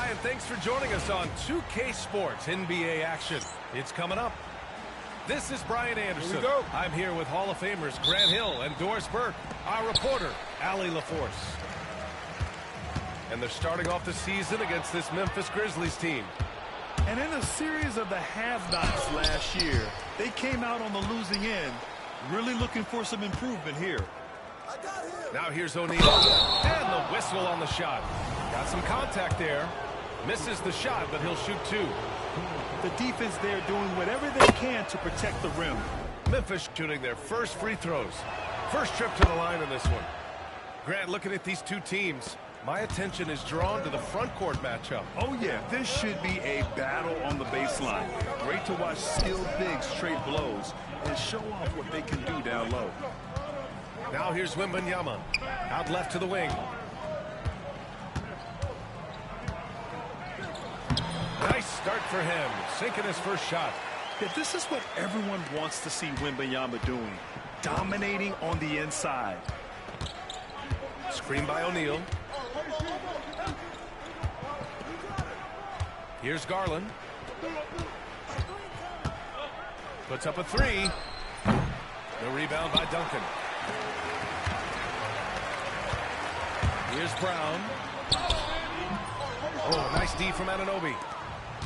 Brian, thanks for joining us on 2K Sports NBA action. It's coming up. This is Brian Anderson. Here we go. I'm here with Hall of Famers Grant Hill and Doris Burke, our reporter, Allie LaForce. And they're starting off the season against this Memphis Grizzlies team. And in a series of the have-nots last year, they came out on the losing end, really looking for some improvement here. Now here's O'Neal, and the whistle on the shot. Got some contact there. Misses the shot, but he'll shoot two. The defense there doing whatever they can to protect the rim. Memphis shooting their first free throws. First trip to the line in this one. Grant, looking at these two teams, my attention is drawn to the front court matchup. Oh, yeah, this should be a battle on the baseline. Great to watch skilled bigs trade blows and show off what they can do down low. Now here's Wembanyama, out left to the wing. Nice start for him, sinking his first shot. Yeah, this is what everyone wants to see Wembanyama doing, dominating on the inside. Screen by O'Neal. Here's Garland. Puts up a three. The rebound by Duncan. Here's Brown. Oh, nice D from Anunoby.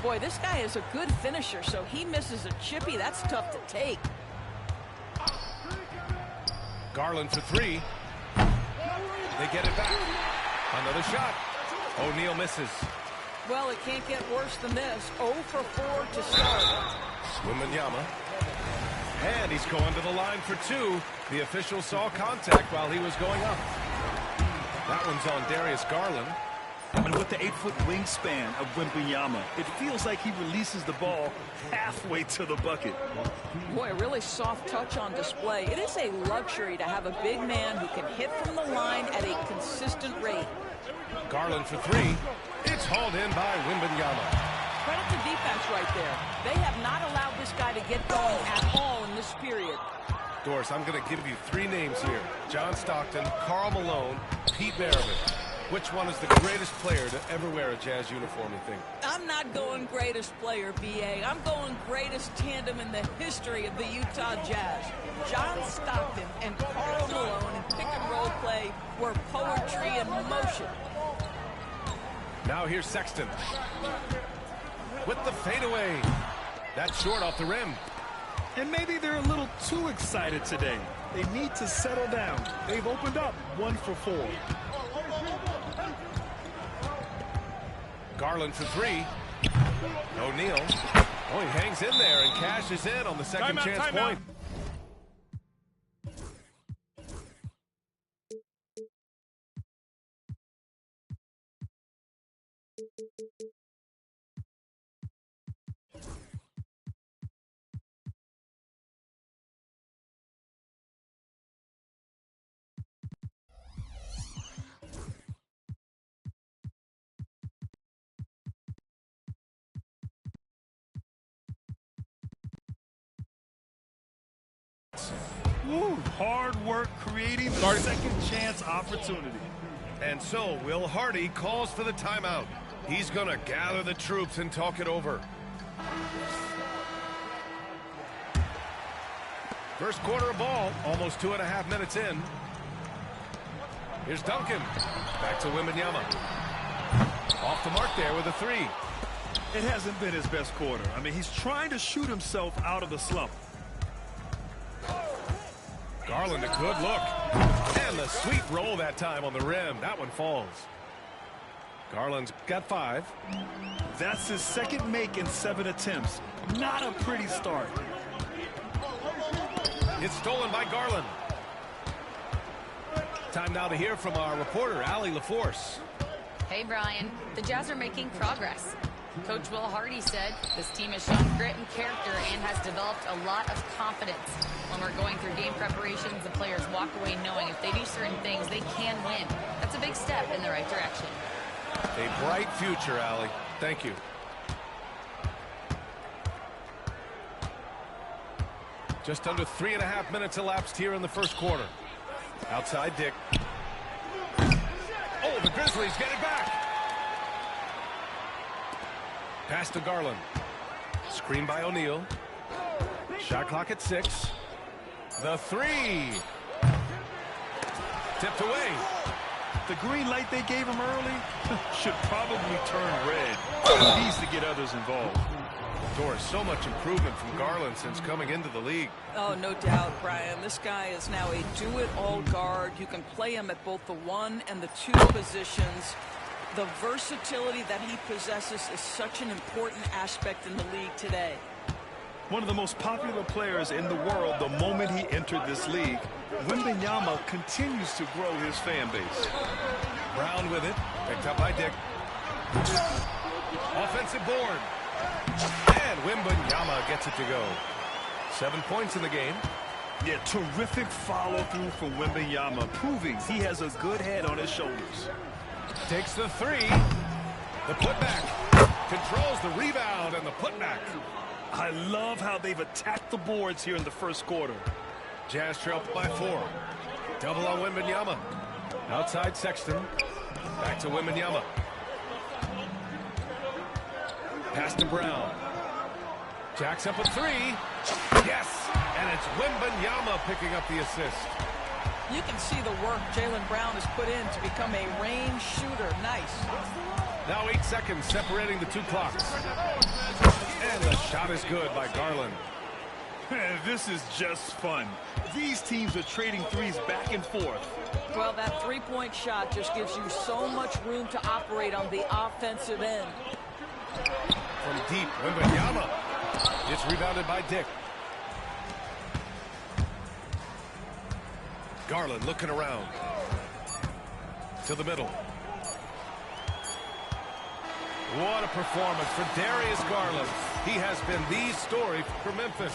Boy, this guy is a good finisher, so he misses a chippy. That's tough to take. Garland for three. They get it back. Another shot. O'Neal misses. Well, it can't get worse than this. 0 for 4 to start. Wembanyama. And he's going to the line for two. The official saw contact while he was going up. That one's on Darius Garland. And with the 8-foot wingspan of Wembanyama, it feels like he releases the ball halfway to the bucket. Boy, a really soft touch on display. It is a luxury to have a big man who can hit from the line at a consistent rate. Garland for three. It's hauled in by Wembanyama. Credit to defense right there. They have not allowed this guy to get going at all in this period. Doris, I'm going to give you three names here. John Stockton, Karl Malone, Pete Maravich. Which one is the greatest player to ever wear a Jazz uniform, you think? I'm not going greatest player, B.A. I'm going greatest tandem in the history of the Utah Jazz. John Stockton and Karl Malone in pick-and-roll play were poetry in motion. Now here's Sexton. With the fadeaway. That's short off the rim. And maybe they're a little too excited today. They need to settle down. They've opened up 1 for 4. Garland for three. O'Neal. Oh, he hangs in there and cashes in on the second chance point. Woo, hard work creating the second chance opportunity. And so Will Hardy calls for the timeout. He's going to gather the troops and talk it over. First quarter of ball, almost 2.5 minutes in. Here's Duncan. Back to Wembanyama. Off the mark there with a three. It hasn't been his best quarter. I mean, he's trying to shoot himself out of the slump. Garland, a good look. And the sweet roll that time on the rim. That one falls. Garland's got 5. That's his second make in 7 attempts. Not a pretty start. It's stolen by Garland. Time now to hear from our reporter, Allie LaForce. Hey, Brian. The Jazz are making progress. Coach Will Hardy said this team has shown grit and character and has developed a lot of confidence. When we're going through game preparations, the players walk away knowing if they do certain things, they can win. That's a big step in the right direction. A bright future, Allie. Thank you. Just under 3.5 minutes elapsed here in the first quarter. Outside Dick. Oh, the Grizzlies get it back. Pass to Garland. Screen by O'Neal. Shot clock at 6. The three. Tipped away. The green light they gave him early should probably turn red. He needs to get others involved. Doris, so much improvement from Garland since coming into the league. Oh, no doubt, Brian. This guy is now a do-it-all guard. You can play him at both the 1 and the 2 positions. The versatility that he possesses is such an important aspect in the league today. One of the most popular players in the world the moment he entered this league. Wembanyama continues to grow his fan base. Brown with it. Picked up by Dick. Offensive board. And Wembanyama gets it to go. 7 points in the game. Yeah, terrific follow-through from Wembanyama, proving he has a good head on his shoulders. Takes the three. The putback. Controls the rebound and the putback. I love how they've attacked the boards here in the first quarter. Jazz trail by 4. Double on Wembanyama. Outside Sexton. Back to Wembanyama. Pass to Brown. Jacks up a 3. Yes! And it's Wembanyama picking up the assist. You can see the work Jaylen Brown has put in to become a range shooter. Nice. Now 8 seconds separating the 2 clocks. And the shot is good by Garland. This is just fun. These teams are trading threes back and forth. Well, that three-point shot just gives you so much room to operate on the offensive end. From deep, Wembanyama. It's rebounded by Dick. Garland looking around. To the middle. What a performance for Darius Garland. He has been the story for Memphis.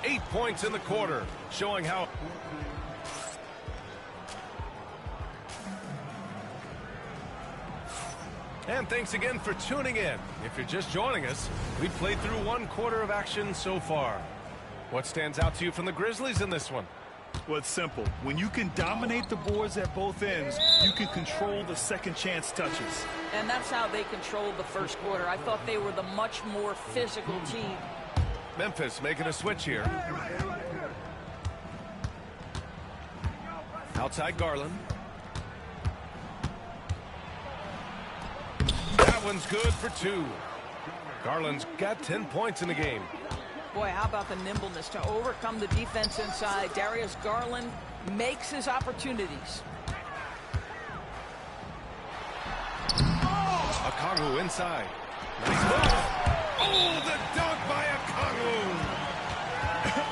8 points in the quarter, showing how... And thanks again for tuning in. If you're just joining us, we've played through 1 quarter of action so far. What stands out to you from the Grizzlies in this one? Well, it's simple. When you can dominate the boards at both ends, you can control the second chance touches. And that's how they controlled the first quarter. I thought they were the much more physical team. Memphis making a switch here. Outside Garland. That one's good for 2. Garland's got 10 points in the game. Boy, how about the nimbleness to overcome the defense inside. Darius Garland makes his opportunities. Okongwu inside. Nice move. Oh, the dunk by Okongwu.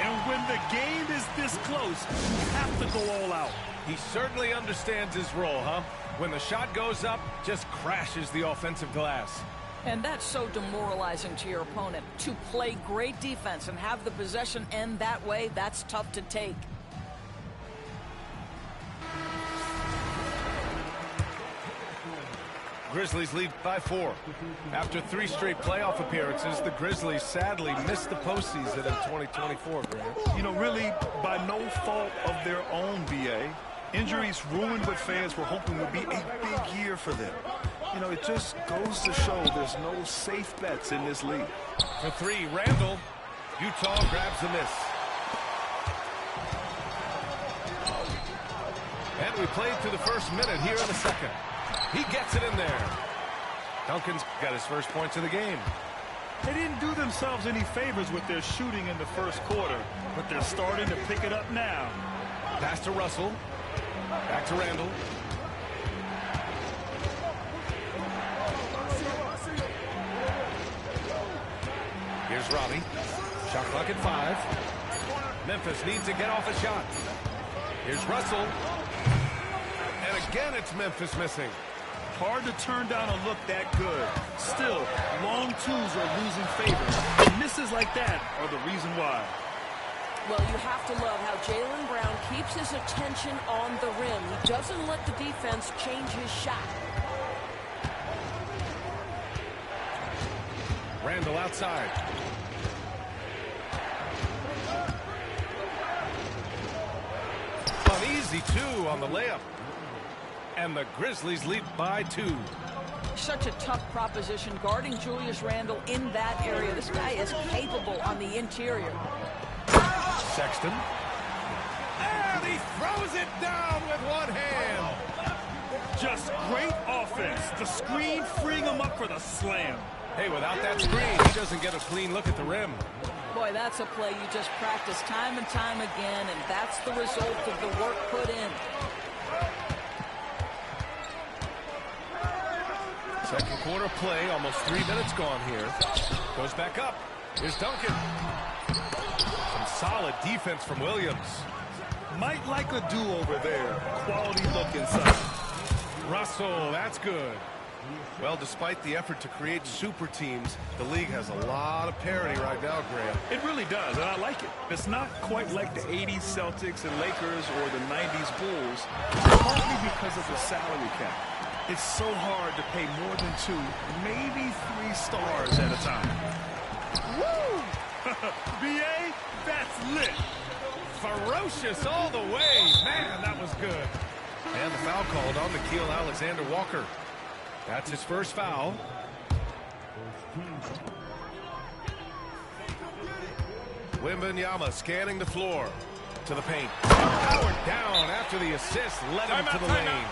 And when the game is this close, you have to go all out. He certainly understands his role, huh? When the shot goes up, just crashes the offensive glass. And that's so demoralizing to your opponent. To play great defense and have the possession end that way, that's tough to take. Grizzlies lead by 4. After 3 straight playoff appearances, the Grizzlies sadly missed the postseason in 2024, Grant. You know, really, by no fault of their own, BA. Injuries ruined what fans were hoping would be a big year for them. You know, it just goes to show there's no safe bets in this league. For 3, Randall. Utah grabs the miss. And we played through the first minute here in the second. He gets it in there. Duncan's got his first points of the game. They didn't do themselves any favors with their shooting in the first quarter, but they're starting to pick it up now. Pass to Russell. Back to Randall. Here's Robbie. Shot clock at 5. Memphis needs to get off a shot. Here's Russell. And again, it's Memphis missing. Hard to turn down a look that good. Still, long twos are losing favor. And misses like that are the reason why. Well, you have to love how Jaylen Brown keeps his attention on the rim. He doesn't let the defense change his shot. Randall outside. An easy 2 on the layup. And the Grizzlies lead by 2. such a tough proposition guarding Julius Randle in that area. This guy is capable on the interior. Sexton. And he throws it down with one hand. Just great offense. The screen freeing him up for the slam. Hey, without that screen, he doesn't get a clean look at the rim. Boy, that's a play you just practice time and time again, and that's the result of the work put in. Second quarter play, almost 3 minutes gone here. Goes back up. Here's Duncan. Some solid defense from Williams. Might like a do-over there. Quality look inside. Russell, that's good. Well, despite the effort to create super teams, the league has a lot of parity right now, Graham. It really does, and I like it. It's not quite like the 80s Celtics and Lakers or the 90s Bulls, partly because of the salary cap. It's so hard to pay more than 2, maybe 3 stars at a time. Woo! BA, that's lit. Ferocious all the way. Man, that was good. And the foul called on Nickeil Alexander-Walker. That's his first foul. Wembanyama scanning the floor to the paint. Powered down after the assist led him to the lane.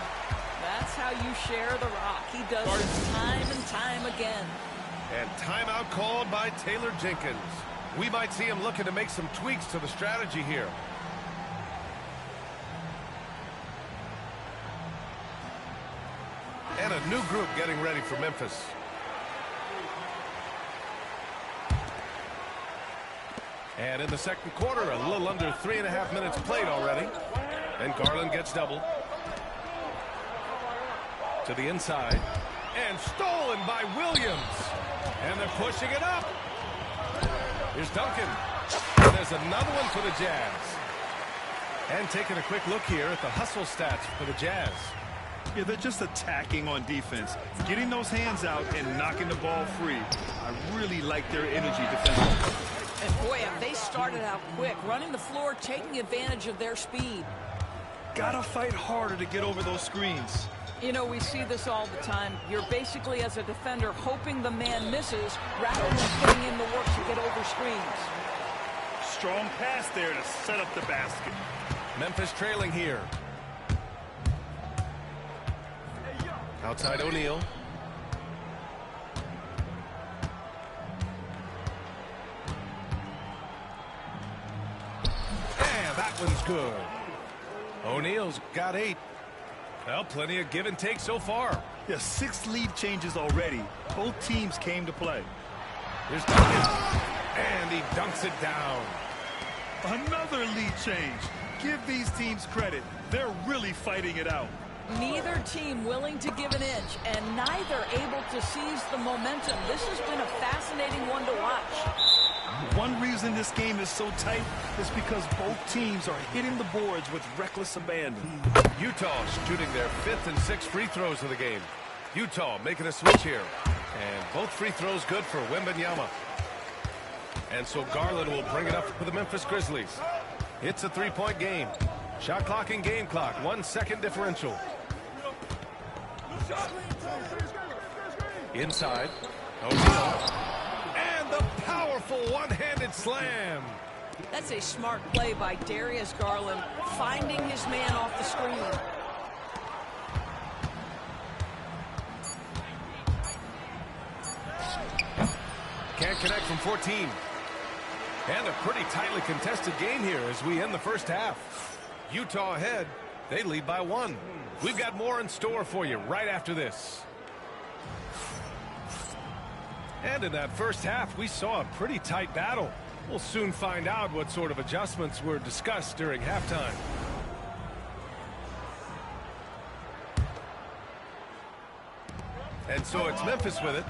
That's how you share the rock. He does it time and time again. And timeout called by Taylor Jenkins. We might see him looking to make some tweaks to the strategy here. And a new group getting ready for Memphis. And in the second quarter, a little under 3.5 minutes played already. And Garland gets double. To the inside. And stolen by Williams. And they're pushing it up. Here's Duncan. And there's another one for the Jazz. And taking a quick look here at the hustle stats for the Jazz. Yeah, they're just attacking on defense, getting those hands out and knocking the ball free. I really like their energy defensively. And boy, have they started out quick, running the floor, taking advantage of their speed. Gotta fight harder to get over those screens. You know, we see this all the time. You're basically, as a defender, hoping the man misses rather than putting in the work to get over screens. Strong pass there to set up the basket. Memphis trailing here. Outside O'Neal. And that one's good. O'Neal's got 8. Well, plenty of give and take so far. Yeah, 6 lead changes already. Both teams came to play. Here's Duncan. And he dunks it down. Another lead change. Give these teams credit. They're really fighting it out. Neither team willing to give an inch, and neither able to seize the momentum. This has been a fascinating one to watch. One reason this game is so tight is because both teams are hitting the boards with reckless abandon. Utah shooting their 5th and 6th free throws of the game. Utah making a switch here. And both free throws good for Wembanyama. And so Garland will bring it up for the Memphis Grizzlies. It's a 3-point game. Shot clock and game clock. 1 second differential. Inside. O'Neal. And the powerful one-handed slam. That's a smart play by Darius Garland, finding his man off the screen. Can't connect from 14. And a pretty tightly contested game here as we end the first half. Utah ahead. They lead by 1. We've got more in store for you right after this. And in that first half, we saw a pretty tight battle. We'll soon find out what sort of adjustments were discussed during halftime. And so it's Memphis with it.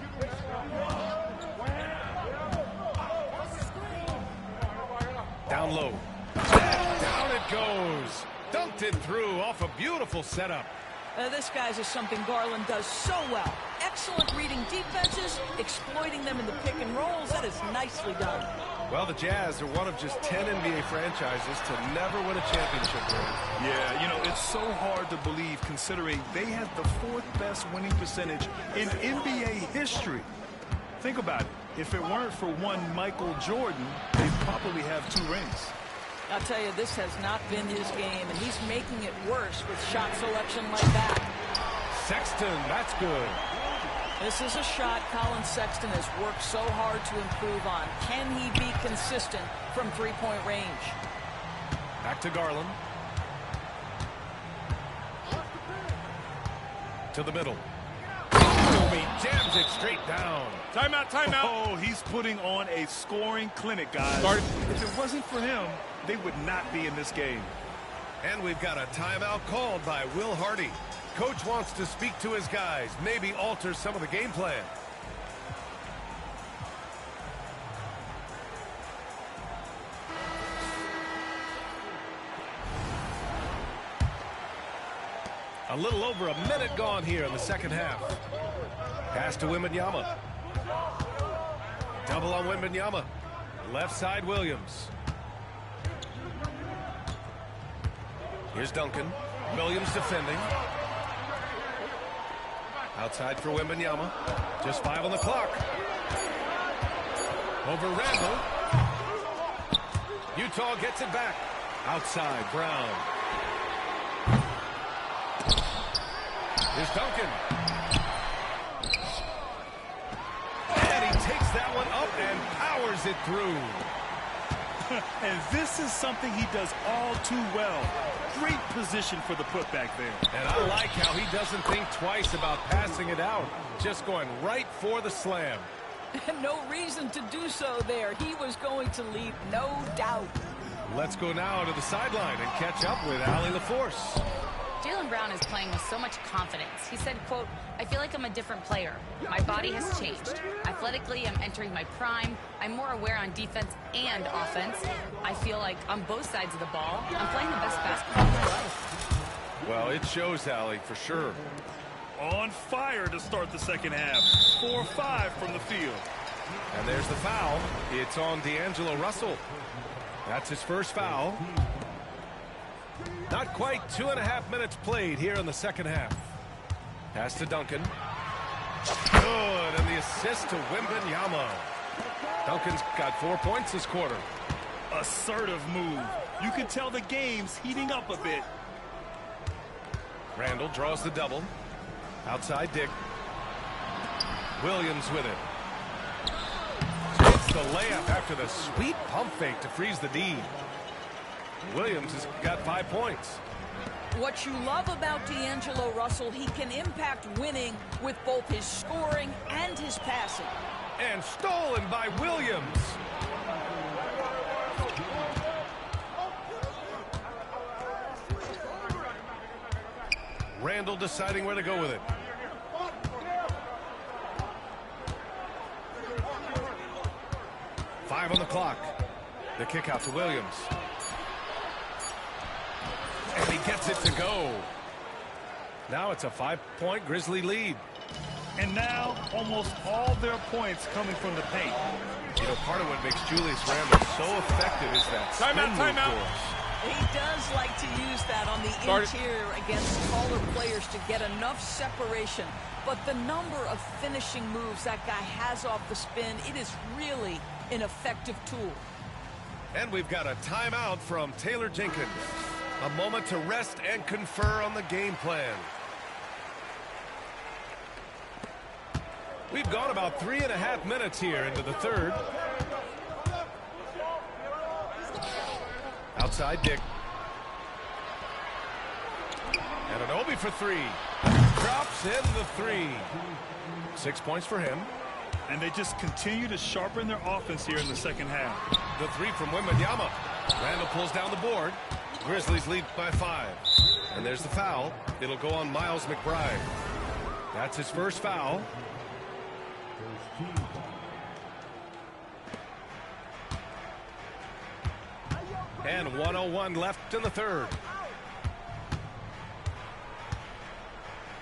Down low. And down it goes. Dunked it through off a beautiful setup. This, guys, is something Garland does so well. Excellent reading defenses, exploiting them in the pick and rolls. That is nicely done. Well, the Jazz are one of just 10 NBA franchises to never win a championship game. Yeah, you know, it's so hard to believe considering they had the 4th best winning percentage in NBA history. Think about it. If it weren't for one Michael Jordan, they'd probably have 2 rings. I'll tell you, this has not been his game, and he's making it worse with shot selection like that. Sexton, that's good. This is a shot Colin Sexton has worked so hard to improve on. Can he be consistent from three-point range? Back to Garland. To the middle. He jams it straight down. Timeout, timeout. Oh, he's putting on a scoring clinic, guys. If it wasn't for him, they would not be in this game. And we've got a timeout called by Will Hardy. Coach wants to speak to his guys, maybe alter some of the game plan. A little over a minute gone here in the second half. Pass to Wembanyama. Double on Wembanyama. Left side Williams. Here's Duncan. Williams defending. Outside for Wembanyama. Just 5 on the clock. Over Randall. Utah gets it back. Outside, Brown. Here's Duncan. And he takes that one up and powers it through. And this is something he does all too well. Great position for the putback there. And I like how he doesn't think twice about passing it out. Just going right for the slam. No reason to do so there. He was going to lead, no doubt. Let's go now to the sideline and catch up with Allie LaForce. Jaylen Brown is playing with so much confidence. He said, quote, "I feel like I'm a different player. My body has changed. Athletically, I'm entering my prime. I'm more aware on defense and offense. I feel like on both sides of the ball, I'm playing the best basketball of my life." Well, it shows, Allie, for sure. On fire to start the second half. 4-5 from the field. And there's the foul. It's on D'Angelo Russell. That's his first foul. Not quite 2.5 minutes played here in the second half. Pass to Duncan. Good, and the assist to Wembanyama. Duncan's got 4 points this quarter. Assertive move. You can tell the game's heating up a bit. Randall draws the double. Outside Dick. Williams with it. Hits the layup after the sweet pump fake to freeze the D. Williams has got 5 points. What you love about D'Angelo Russell, he can impact winning with both his scoring and his passing. And stolen by Williams. Randall deciding where to go with it. Five on the clock. The kick out to Williams. And he gets it to go. Now it's a 5-point Grizzly lead. And now almost all their points coming from the paint. You know, part of what makes Julius Randle so effective is that spin move for us. He does like to use that on the interior against taller players to get enough separation. But the number of finishing moves that guy has off the spin, it is really an effective tool. And we've got a timeout from Taylor Jenkins. A moment to rest and confer on the game plan. We've gone about 3.5 minutes here into the third. Outside Dick. And an Obi for 3. Drops in the 3. 6 points for him. And they just continue to sharpen their offense here in the second half. The 3 from Wembanyama. Randall pulls down the board. Grizzlies lead by 5. And there's the foul. It'll go on Miles McBride. That's his first foul. And 1:01 left in the third.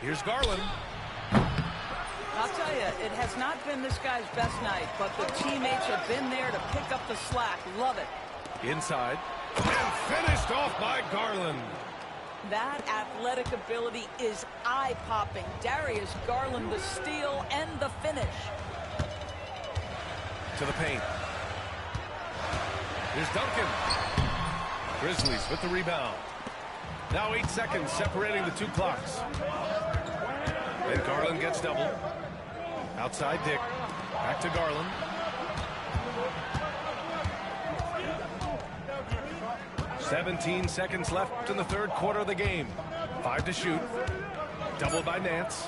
Here's Garland. I'll tell you, it has not been this guy's best night, but the teammates have been there to pick up the slack. Love it. Inside. And finished off by Garland. That athletic ability is eye-popping. Darius Garland, the steal and the finish. To the paint. Here's Duncan. Grizzlies with the rebound. Now 8 seconds separating the two clocks. And Garland gets doubled. Outside Dick. Back to Garland. "17 seconds left in the third quarter of the game. 5 to shoot. Doubled by Nance.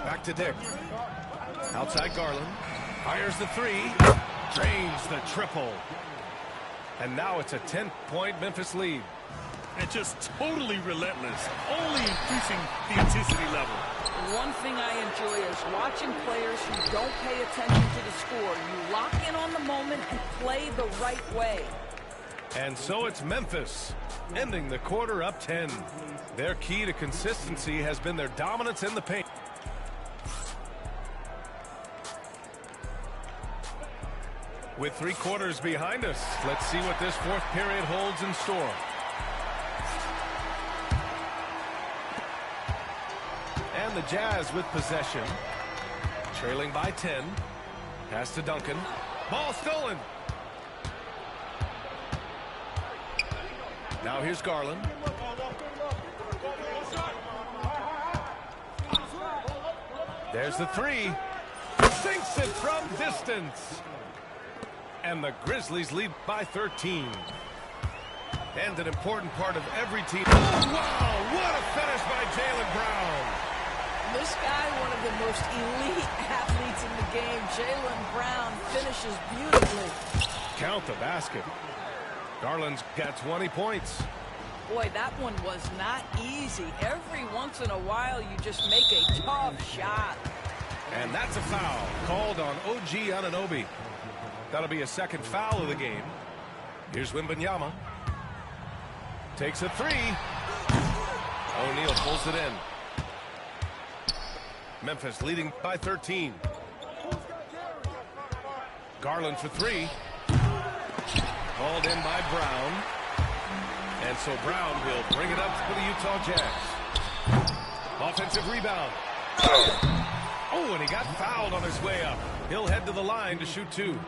Back to Dick. Outside Garland. Fires the three. Drains the triple. And now it's a 10-point Memphis lead. And just totally relentless, only increasing the intensity level. One thing I enjoy is watching players who don't pay attention to the score. You lock in on the moment and play the right way. And so it's Memphis, ending the quarter up 10. Their key to consistency has been their dominance in the paint. With 3 quarters behind us, let's see what this fourth period holds in store. And the Jazz with possession, trailing by 10. Pass to Duncan. Ball stolen. Now here's Garland. There's the three. Sinks it from distance. And the Grizzlies lead by 13. And an important part of every team. Oh, wow, what a finish by Jaylen Brown. This guy, one of the most elite athletes in the game. Jaylen Brown finishes beautifully. Count the basket. Garland's got 20 points. Boy, that one was not easy. Every once in a while, you just make a tough shot. And that's a foul called on OG Anunoby. That'll be a second foul of the game. Here's Wembanyama. Takes a three. O'Neal pulls it in. Memphis leading by 13. Garland for three. Called in by Brown. And so Brown will bring it up for the Utah Jazz. Offensive rebound. Oh, and he got fouled on his way up. He'll head to the line to shoot 2.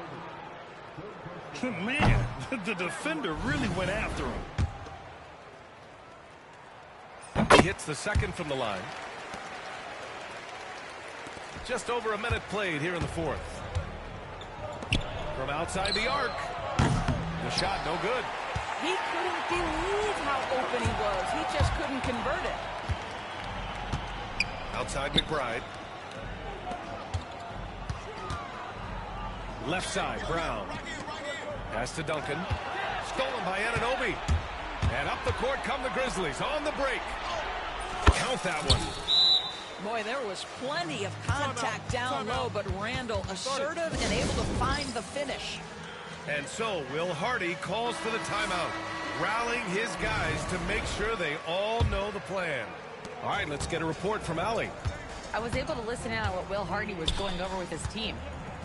Man, the defender really went after him. He hits the second from the line. Just over a minute played here in the fourth. From outside the arc. The shot no good. He couldn't believe how open he was. He just couldn't convert it. Outside McBride. Left side, Brown. Pass to Duncan. Stolen by Anunoby. And up the court come the Grizzlies on the break. Count that one. Boy, there was plenty of contact down low, but Randall assertive and able to find the finish. And so Will Hardy calls for the timeout, rallying his guys to make sure they all know the plan. All right, let's get a report from Allie. I was able to listen in on what Will Hardy was going over with his team.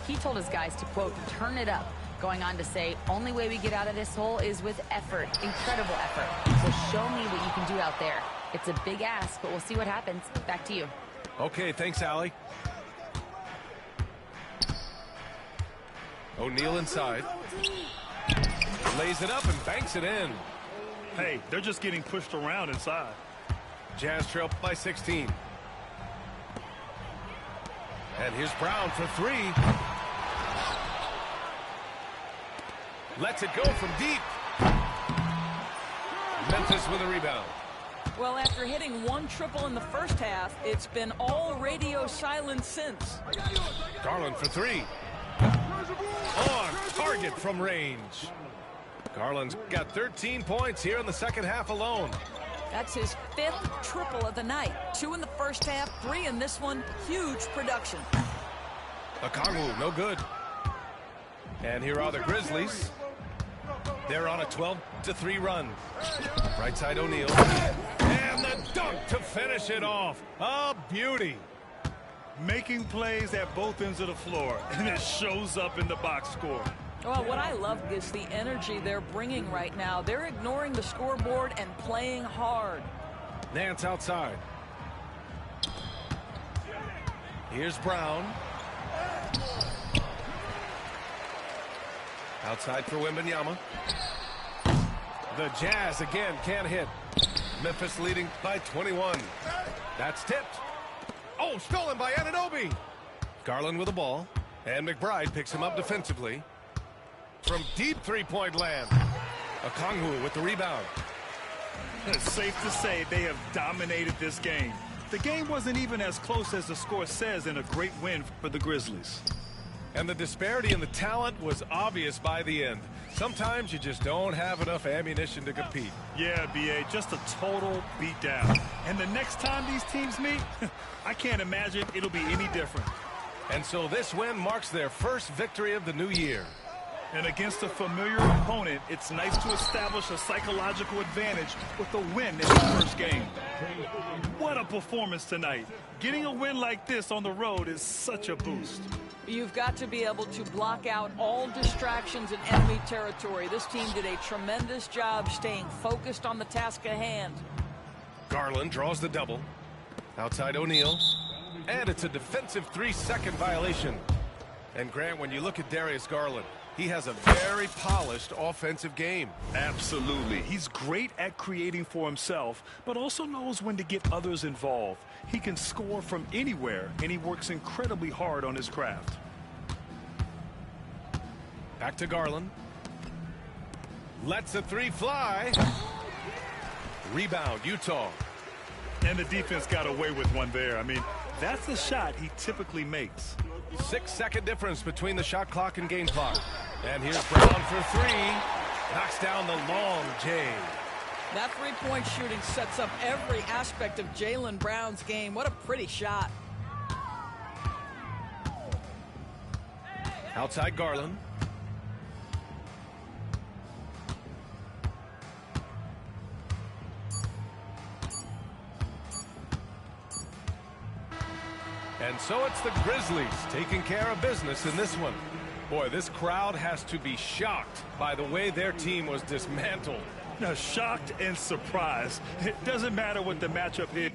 He told his guys to, quote, turn it up, going on to say, only way we get out of this hole is with effort, incredible effort. So show me what you can do out there. It's a big ask, but we'll see what happens. Back to you. Okay, thanks, Allie. O'Neal inside. Lays it up and banks it in. Hey, they're just getting pushed around inside. Jazz trail by 16. And here's Brown for three. Lets it go from deep. Memphis with a rebound. Well, after hitting 1 triple in the first half, it's been all radio silence since. Garland for three. On target from range. Garland's got 13 points here in the second half alone. That's his 5th triple of the night. 2 in the first half, 3 in this one. Huge production. Okongwu, no good. And here are the Grizzlies. They're on a 12-3 run. Right side O'Neal. And the dunk dunk to finish it off. A beauty. Making plays at both ends of the floor, and it shows up in the box score. Well, what I love is the energy they're bringing right now. They're ignoring the scoreboard and playing hard. Nance outside. Here's Brown. Outside for Wembanyama. The Jazz again can't hit. Memphis leading by 21. That's tipped. Oh, stolen by Anunoby. Garland with the ball. And McBride picks him up defensively. From deep three-point land. Okongwu with the rebound. It's safe to say they have dominated this game. The game wasn't even as close as the score says, in a great win for the Grizzlies. And the disparity in the talent was obvious by the end. Sometimes you just don't have enough ammunition to compete. Yeah, B.A., just a total beatdown. And the next time these teams meet, I can't imagine it'll be any different. And so this win marks their first victory of the new year. And against a familiar opponent, it's nice to establish a psychological advantage with a win in the first game. What a performance tonight. Getting a win like this on the road is such a boost. You've got to be able to block out all distractions in enemy territory. This team did a tremendous job staying focused on the task at hand. Garland draws the double. Outside O'Neal. And it's a defensive 3-second violation. And Grant, when you look at Darius Garland, he has a very polished offensive game. Absolutely. He's great at creating for himself, but also knows when to get others involved. He can score from anywhere, and he works incredibly hard on his craft. Back to Garland. Lets a three fly. Rebound, Utah. And the defense got away with one there. I mean, that's the shot he typically makes. 6-second difference between the shot clock and game clock. And here's Brown for three. Knocks down the long J. That three-point shooting sets up every aspect of Jaylen Brown's game. What a pretty shot. Outside Garland. And so it's the Grizzlies taking care of business in this one. Boy, this crowd has to be shocked by the way their team was dismantled. Now, shocked and surprised. It doesn't matter what the matchup is.